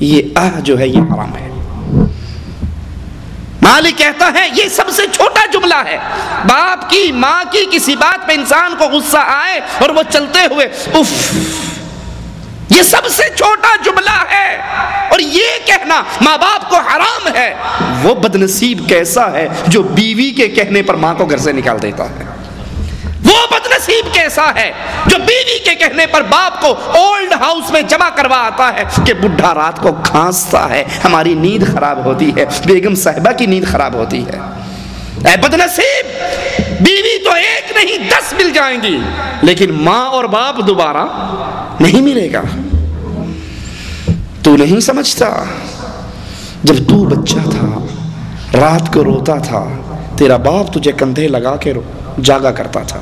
یہ جو ہے یہ حرام ہے۔ مالک کہتا ہے یہ سب سے چھوٹا جملہ ہے۔ باپ کی ماں کی کسی بات پہ انسان کو غصہ آئے اور وہ چلتے ہوئے اف، یہ سب سے چھوٹا جملہ ہے۔ اور یہ کہنا ماں باپ کو حرام ہے، وہ بدنصیب کیسا ہے جو بیوی کے کہنے پر ماں کو گھر سے نکال دیتا ہے؟ وہ بدنصیب کیسا ہے جو بیوی کے کہنے پر باپ کو اولڈ ہاؤس میں جمع کروا آتا ہے کہ بڈھا رات کو کھانستا ہے، ہماری نیند خراب ہوتی ہے، بیگم صاحبہ کی نیند خراب ہوتی ہے۔ اے بدنصیب، بیوی تو ایک نہیں 10 مل جائیں گی، لیکن ماں اور باپ دوبارہ نہیں ملے گا۔ تو نہیں سمجھتا جب تو بچہ تھا، رات کو روتا تھا، تیرا باپ تجھے کندھے لگا کے جاگا کرتا تھا،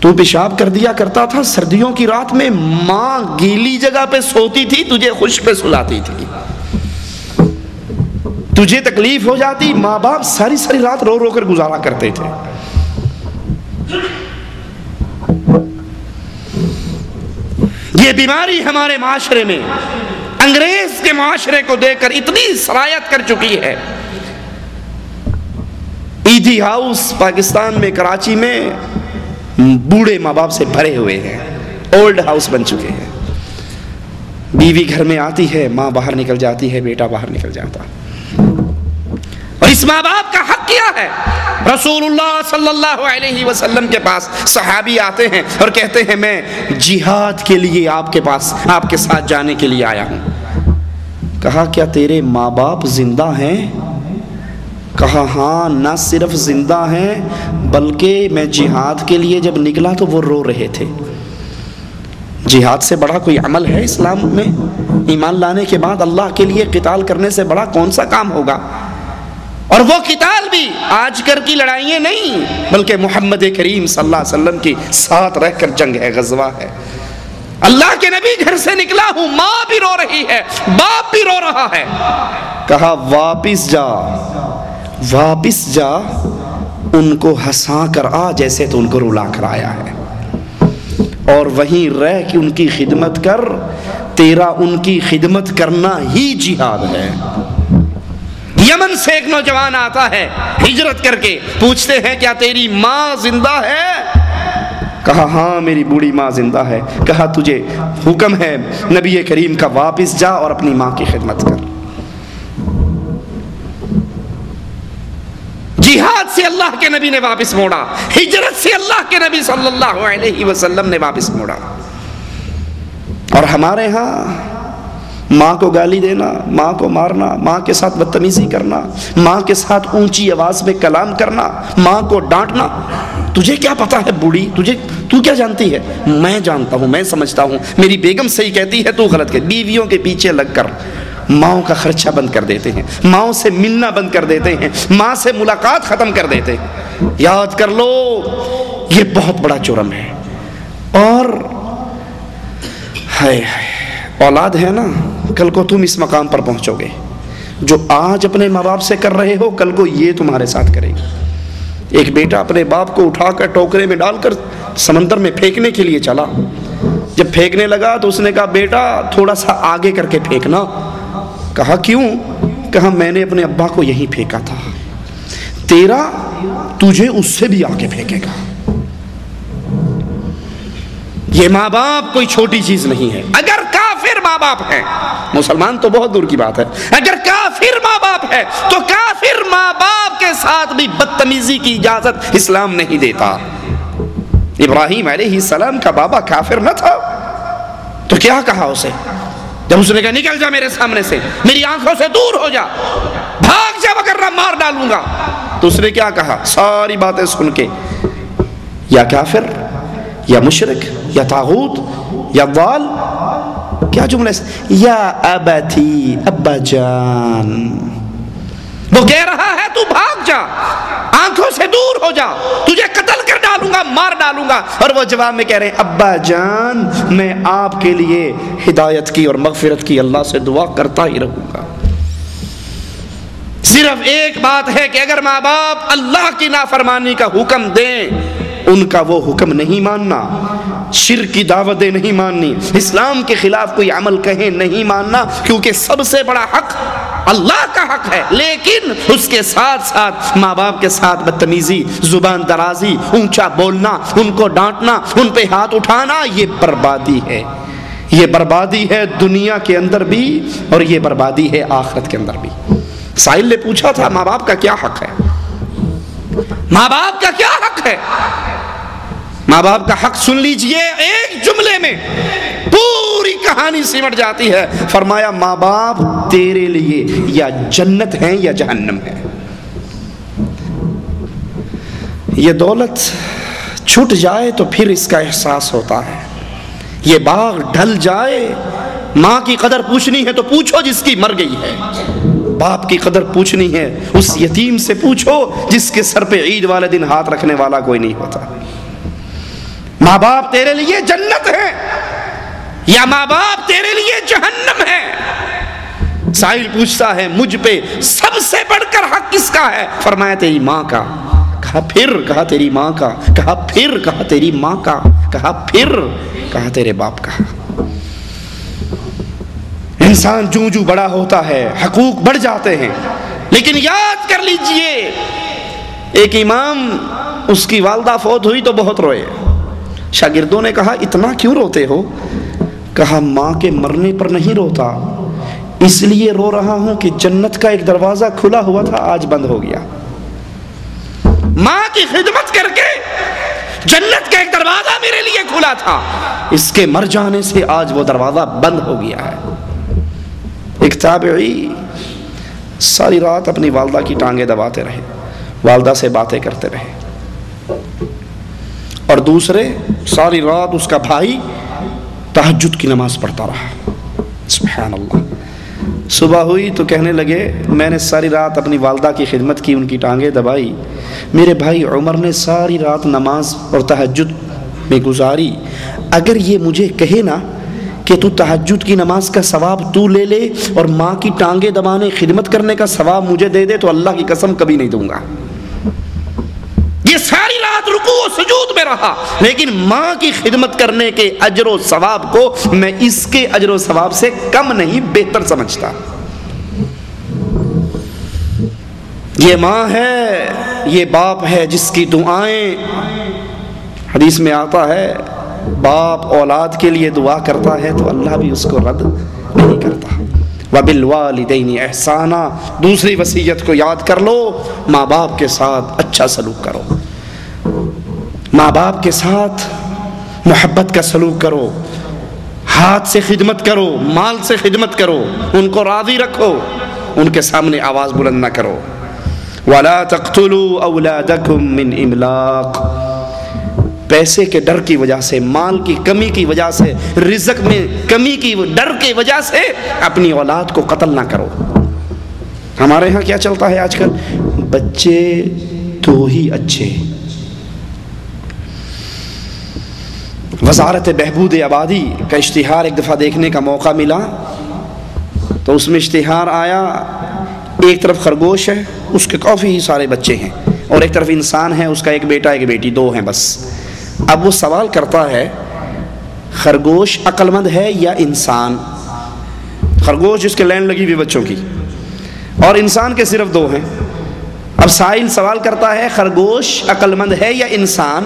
تو پیشاب کر دیا کرتا تھا، سردیوں کی رات میں ماں گیلی جگہ پہ سوتی تھی، تجھے خشک پہ سلاتی تھی، تجھے تکلیف ہو جاتی، ماں باپ ساری ساری رات رو رو کر گزارا کرتے تھے۔ یہ بیماری ہمارے معاشرے میں انگریز کے معاشرے کو دیکھ کر اتنی سرایت کر چکی ہے۔ ایدھی ہاؤس پاکستان میں کراچی میں بوڑھے ماں باپ سے بھرے ہوئے ہیں، اولڈ ہاؤس بن چکے ہیں۔ بیوی گھر میں آتی ہے، ماں باہر نکل جاتی ہے، بیٹا باہر نکل جاتا۔ اور اس ماں باپ کا حق کیا ہے؟ رسول اللہ صلی اللہ علیہ وسلم کے پاس صحابی آتے ہیں اور کہتے ہیں میں جہاد کے لیے آپ کے پاس آپ کے ساتھ جانے کے لیے آیا ہوں۔ کہا کیا تیرے ماں باپ زندہ ہیں؟ کہا ہاں، نہ صرف زندہ ہیں بلکہ میں جہاد کے لیے جب نکلا تو وہ رو رہے تھے۔ جہاد سے بڑا کوئی عمل ہے اسلام میں؟ ایمان لانے کے بعد اللہ کے لیے قتال کرنے سے بڑا کون سا کام ہوگا؟ اور وہ قتال بھی آج کل کی لڑائیاں نہیں، بلکہ محمد کریم صلی اللہ علیہ وسلم کی ساتھ رہ کر جنگ ہے، غزوہ ہے۔ اللہ کے نبی گھر سے نکلا ہوں، ماں بھی رو رہی ہے، باپ بھی رو رہا ہے۔ کہا واپس جا، واپس جا، ان کو ہنسا کر آ جیسے تو ان کو رلا کر آیا ہے، اور وہیں رہ کے ان کی خدمت کر، تیرا ان کی خدمت کرنا ہی جہاد ہے۔ یمن سے ایک نوجوان آتا ہے ہجرت کر کے، پوچھتے ہیں کیا تیری ماں زندہ ہے؟ کہا ہاں میری بوڑھی ماں زندہ ہے۔ کہا تجھے حکم ہے نبی کریم کا، واپس جا اور اپنی ماں کی خدمت کر۔ جہاد سے اللہ کے نبی نے واپس موڑا، ہجرت سے اللہ کے نبی صلی اللہ علیہ وسلم نے واپس موڑا۔ اور ہمارے ہاں ماں کو گالی دینا، ماں کو مارنا، ماں کے ساتھ بدتمیزی کرنا، ماں کے ساتھ اونچی آواز میں کلام کرنا، ماں کو ڈانٹنا۔ تجھے کیا پتا ہے بوڑھی، تو کیا جانتی ہے؟ میں جانتا ہوں، میں سمجھتا ہوں، میری بیگم صحیح کہتی ہے، تو غلط کہتی۔ بیویوں کے پیچھے لگ کر ماؤں کا خرچہ بند کر دیتے ہیں، ماؤں سے ملنا بند کر دیتے ہیں، ماں سے ملاقات ختم کر دیتے ہیں۔ یاد کر لو یہ بہت بڑا جرم ہے۔ اور اولاد ہے نا، کل کو تم اس مقام پر پہنچو گے، جو آج اپنے ماں باپ سے کر رہے ہو کل کو یہ تمہارے ساتھ کرے گی۔ ایک بیٹا اپنے باپ کو اٹھا کر ٹوکرے میں ڈال کر سمندر میں پھینکنے کے لیے چلا، جب پھینکنے لگا تو اس نے کہا بیٹا تھوڑا سا آگے کر کے پھینکنا۔ کہا کیوں؟ کہا میں نے اپنے ابا کو یہیں پھینکا تھا، تیرا تجھے اس سے بھی آگے پھینکے گا۔ یہ ماں باپ کوئی چھوٹی چیز نہیں ہے۔ اگر کافر ماں باپ ہیں، مسلمان تو بہت دور کی بات ہے، اگر کافر ماں باپ ہے تو کافر ماں باپ کے ساتھ بھی بدتمیزی کی اجازت اسلام نہیں دیتا۔ ابراہیم علیہ السلام کا بابا کافر نہ تھا تو کیا کہا اسے جب اس نے کہا نکل جا میرے سامنے سے، میری آنکھوں سے دور ہو جا، بھاگ جا وگرنہ مار ڈالوں گا؟ تو اس نے کیا کہا؟ ساری باتیں سن کے، یا کافر یا مشرک یا طاغوت یا ضال، کیا جملہ ہے؟ یا ابتی، ابا جان۔ وہ کہہ رہا ہے تو بھاگ جا، آنکھوں سے دور ہو جا، تجھے قتل کر ڈالوں گا، مار ڈالوں گا۔ اور وہ جواب میں کہہ رہے ہیں ابا جان میں آپ کے لیے ہدایت کی اور مغفرت کی اللہ سے دعا کرتا ہی رہوں گا۔ صرف ایک بات ہے کہ اگر ماں باپ اللہ کی نافرمانی کا حکم دیں، ان کا وہ حکم نہیں ماننا، شرک کی دعوتیں نہیں ماننی، اسلام کے خلاف کوئی عمل کہیں نہیں ماننا، کیونکہ سب سے بڑا حق اللہ کا حق ہے، لیکن اس کے ساتھ ساتھ ماں باپ کے ساتھ بدتمیزی، زبان درازی، اونچا بولنا، ان کو ڈانٹنا، ان پہ ہاتھ اٹھانا، یہ بربادی ہے، یہ بربادی ہے دنیا کے اندر بھی اور یہ بربادی ہے آخرت کے اندر بھی۔ سائل نے پوچھا تھا ماں باپ کا کیا حق ہے، ماں باپ کا کیا حق ہے؟ ماں باپ کا حق سن لیجئے، ایک جملے میں پوری کہانی سمٹ جاتی ہے۔ فرمایا ماں باپ تیرے لیے یا جنت ہیں یا جہنم ہے۔ یہ دولت چھٹ جائے تو پھر اس کا احساس ہوتا ہے، یہ باغ ڈھل جائے، ماں کی قدر پوچھنی ہے تو پوچھو جس کی مر گئی ہے، باپ کی قدر پوچھنی ہے اس یتیم سے پوچھو جس کے سر پہ عید والے دن ہاتھ رکھنے والا کوئی نہیں ہوتا۔ ماں باپ تیرے لیے جنت ہے یا ماں باپ تیرے لیے جہنم ہے؟ سائل پوچھتا ہے مجھ پہ سب سے بڑھ کر حق کس کا ہے؟ فرمایا تیری ماں کا۔ کہا پھر؟ کہا تیری ماں کا۔ کہا پھر؟ کہا تیری ماں کا۔ کہا پھر؟ کہا تیرے باپ کا۔ انسان جو بڑا ہوتا ہے حقوق بڑھ جاتے ہیں، لیکن یاد کر لیجئے ایک امام، اس کی والدہ فوت ہوئی تو بہت روئے۔ شاگردوں نے کہا اتنا کیوں روتے ہو؟ کہا ماں کے مرنے پر نہیں روتا، اس لیے رو رہا ہوں کہ جنت کا ایک دروازہ کھلا ہوا تھا آج بند ہو گیا۔ ماں کی خدمت کر کے جنت کا ایک دروازہ میرے لیے کھلا تھا، اس کے مر جانے سے آج وہ دروازہ بند ہو گیا ہے۔ ایک تابعی ساری رات اپنی والدہ کی ٹانگیں دباتے رہے، والدہ سے باتیں کرتے رہے، اور دوسرے ساری رات اس کا بھائی تہجد کی نماز پڑھتا رہا۔ سبحان اللہ۔ صبح ہوئی تو کہنے لگے میں نے ساری رات اپنی والدہ کی خدمت کی، ان کی ٹانگیں دبائی، میرے بھائی عمر نے ساری رات نماز اور تہجد میں گزاری، اگر یہ مجھے کہے نا کہ تو تہجد کی نماز کا ثواب تو لے لے اور ماں کی ٹانگیں دبانے خدمت کرنے کا ثواب مجھے دے دے تو اللہ کی قسم کبھی نہیں دوں گا۔ یہ ساری رات رکوع و سجود میں رہا، لیکن ماں کی خدمت کرنے کے اجر و ثواب کو میں اس کے اجر و ثواب سے کم نہیں بہتر سمجھتا۔ یہ ماں ہے، یہ باپ ہے جس کی دعائیں، حدیث میں آتا ہے باپ اولاد کے لیے دعا کرتا ہے تو اللہ بھی اس کو رد نہیں کرتا۔ وَبِالْوَالِدَيْنِ احسانا، دوسری وصیت کو یاد کر لو، ماں باپ کے ساتھ اچھا سلوک کرو، ماں باپ کے ساتھ محبت کا سلوک کرو، ہاتھ سے خدمت کرو، مال سے خدمت کرو، ان کو راضی رکھو، ان کے سامنے آواز بلند نہ کرو۔ وَلَا تَقْتُلُوا أَوْلَادَكُمْ مِنْ إِمْلَاقٍ، پیسے کے ڈر کی وجہ سے، مال کی کمی کی وجہ سے، رزق میں کمی کی ڈر کی وجہ سے اپنی اولاد کو قتل نہ کرو۔ ہمارے ہاں کیا چلتا ہے آج کل؟ بچے تو ہی اچھے۔ وزارت بہبود آبادی کا اشتہار ایک دفعہ دیکھنے کا موقع ملا تو اس میں اشتہار آیا، ایک طرف خرگوش ہے، اس کے کافی سارے بچے ہیں، اور ایک طرف انسان ہے، اس کا ایک بیٹا ایک بیٹی، دو ہیں بس۔ اب وہ سوال کرتا ہے خرگوش عقل مند ہے یا انسان؟ خرگوش جس کے لائن لگی ہوئی بچوں کی، اور انسان کے صرف دو ہیں۔ اب سائل سوال کرتا ہے خرگوش عقل مند ہے یا انسان؟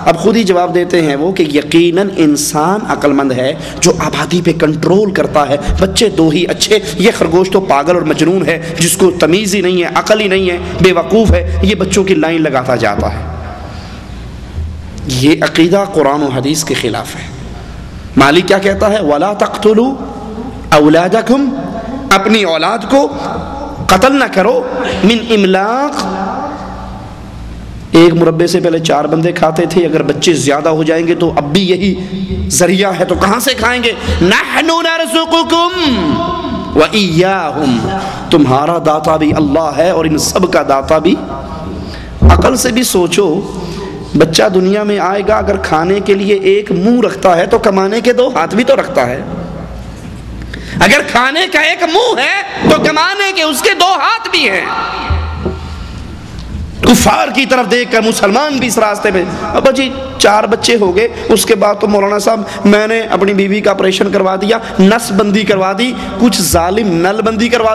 اب خود ہی جواب دیتے ہیں وہ کہ یقیناً انسان عقل مند ہے جو آبادی پہ کنٹرول کرتا ہے، بچے دو ہی اچھے، یہ خرگوش تو پاگل اور مجنون ہے جس کو تمیز ہی نہیں ہے، عقل ہی نہیں ہے، بے وقوف ہے، یہ بچوں کی لائن لگاتا جاتا ہے۔ یہ عقیدہ قرآن و حدیث کے خلاف ہے۔ مالک کیا کہتا ہے؟ وَلَا تَقْتُلُوا أَوْلَادَكُمْ، اپنی اولاد کو قتل نہ کرو، من املاق، ایک مربے سے پہلے 4 بندے کھاتے تھے، اگر بچے زیادہ ہو جائیں گے تو اب بھی یہی ذریعہ ہے تو کہاں سے کھائیں گے؟ نحن نرزقکم وإیاہم، تمہارا داتا بھی اللہ ہے اور ان سب کا داتا بھی۔ عقل سے بھی سوچو، بچہ دنیا میں آئے گا، اگر کھانے کے لیے ایک منہ رکھتا ہے تو کمانے کے 2 ہاتھ بھی تو رکھتا ہے۔ اگر کھانے کا ایک منہ ہے تو کمانے کے اس کے 2 ہاتھ بھی ہیں۔ کفار کی طرف دیکھ کر مسلمان بھی اس راستے پہ، ابا جی 4 بچے ہو گئے، اس کے بعد تو مولانا صاحب میں نے اپنی بیوی کا آپریشن کروا دیا، نس بندی کروا دی، کچھ ظالم نل بندی کروا دے